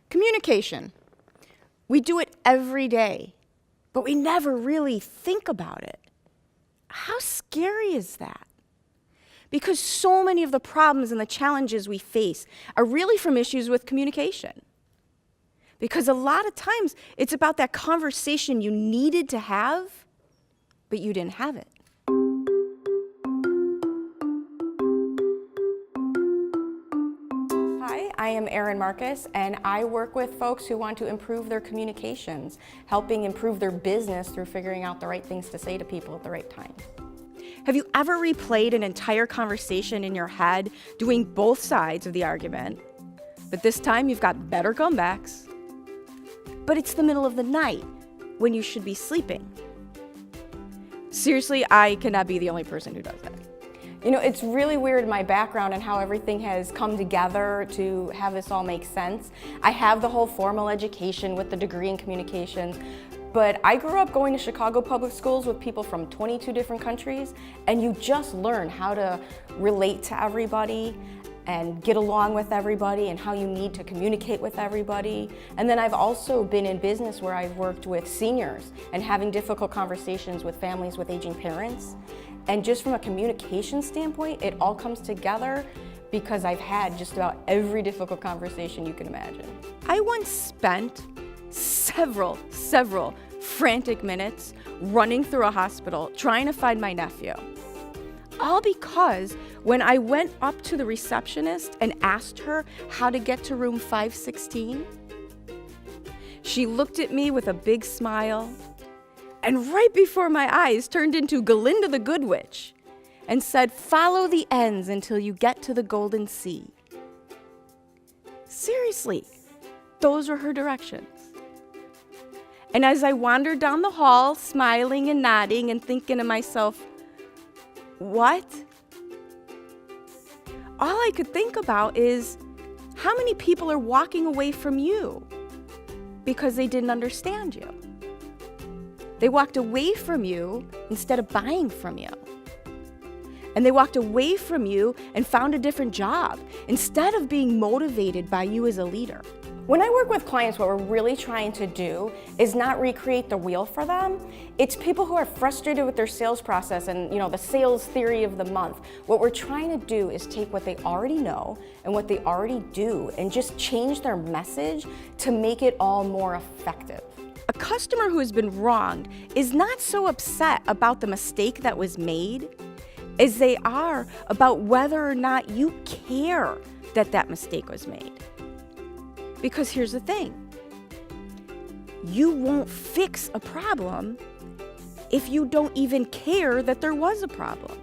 Communication. We do it every day, but we never really think about it. How scary is that? Because so many of the problems and the challenges we face are really from issues with communication. Because a lot of times it's about that conversation you needed to have, but you didn't have it. Hi, I am Erin Marcus, and I work with folks who want to improve their communications, helping improve their business through figuring out the right things to say to people at the right time. Have you ever replayed an entire conversation in your head, doing both sides of the argument, but this time you've got better comebacks, but it's the middle of the night when you should be sleeping? Seriously, I cannot be the only person who does that. You know, it's really weird, my background and how everything has come together to have this all make sense. I have the whole formal education with the degree in communications, but I grew up going to Chicago public schools with people from 22 different countries, and you just learn how to relate to everybody and get along with everybody and how you need to communicate with everybody. And then I've also been in business where I've worked with seniors and having difficult conversations with families with aging parents. And just from a communication standpoint, it all comes together because I've had just about every difficult conversation you can imagine. I once spent several frantic minutes running through a hospital trying to find my nephew. All because when I went up to the receptionist and asked her how to get to room 516, she looked at me with a big smile, and right before my eyes turned into Glinda the Good Witch and said, "Follow the ends until you get to the Golden Sea." Seriously, those were her directions. And as I wandered down the hall, smiling and nodding and thinking to myself, what? All I could think about is how many people are walking away from you because they didn't understand you. They walked away from you instead of buying from you. And they walked away from you and found a different job instead of being motivated by you as a leader. When I work with clients, what we're really trying to do is not recreate the wheel for them. It's people who are frustrated with their sales process and, the sales theory of the month. What we're trying to do is take what they already know and what they already do and just change their message to make it all more effective. A customer who has been wronged is not so upset about the mistake that was made as they are about whether or not you care that that mistake was made. Because here's the thing, you won't fix a problem if you don't even care that there was a problem.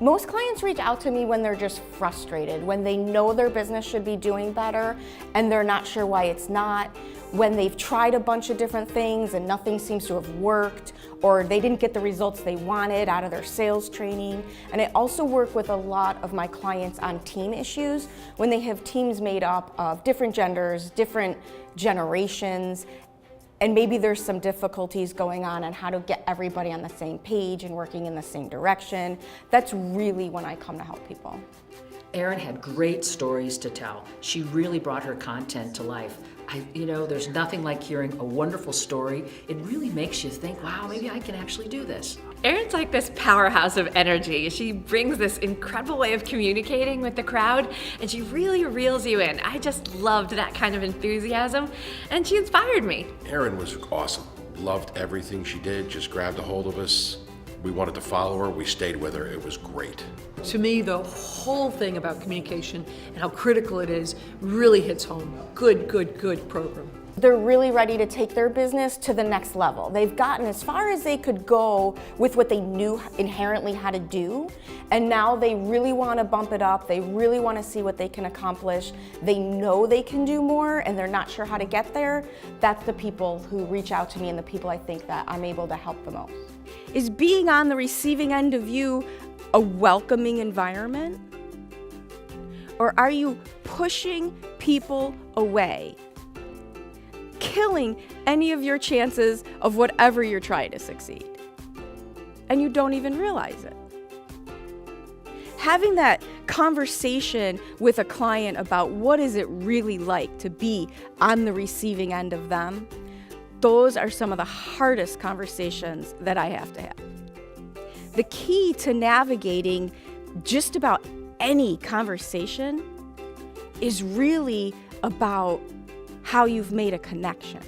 Most clients reach out to me when they're just frustrated, when they know their business should be doing better and they're not sure why it's not, when they've tried a bunch of different things and nothing seems to have worked, or they didn't get the results they wanted out of their sales training. And I also work with a lot of my clients on team issues when they have teams made up of different genders, different generations, and maybe there's some difficulties going on how to get everybody on the same page and working in the same direction. That's really when I come to help people. Erin had great stories to tell. She really brought her content to life. There's nothing like hearing a wonderful story. It really makes you think, wow, maybe I can actually do this. Erin's like this powerhouse of energy. She brings this incredible way of communicating with the crowd, and she really reels you in. I just loved that kind of enthusiasm, and she inspired me. Erin was awesome. Loved everything she did, just grabbed a hold of us. We wanted to follow her, we stayed with her, it was great. To me, the whole thing about communication and how critical it is really hits home. Good program. They're really ready to take their business to the next level. They've gotten as far as they could go with what they knew inherently how to do, and now they really want to bump it up. They really want to see what they can accomplish. They know they can do more, and they're not sure how to get there. That's the people who reach out to me and the people I think that I'm able to help the most. Is being on the receiving end of you a welcoming environment? Or are you pushing people away, killing any of your chances of whatever you're trying to succeed? And you don't even realize it. Having that conversation with a client about what is it really like to be on the receiving end of them, those are some of the hardest conversations that I have to have. The key to navigating just about any conversation is really about how you've made a connection.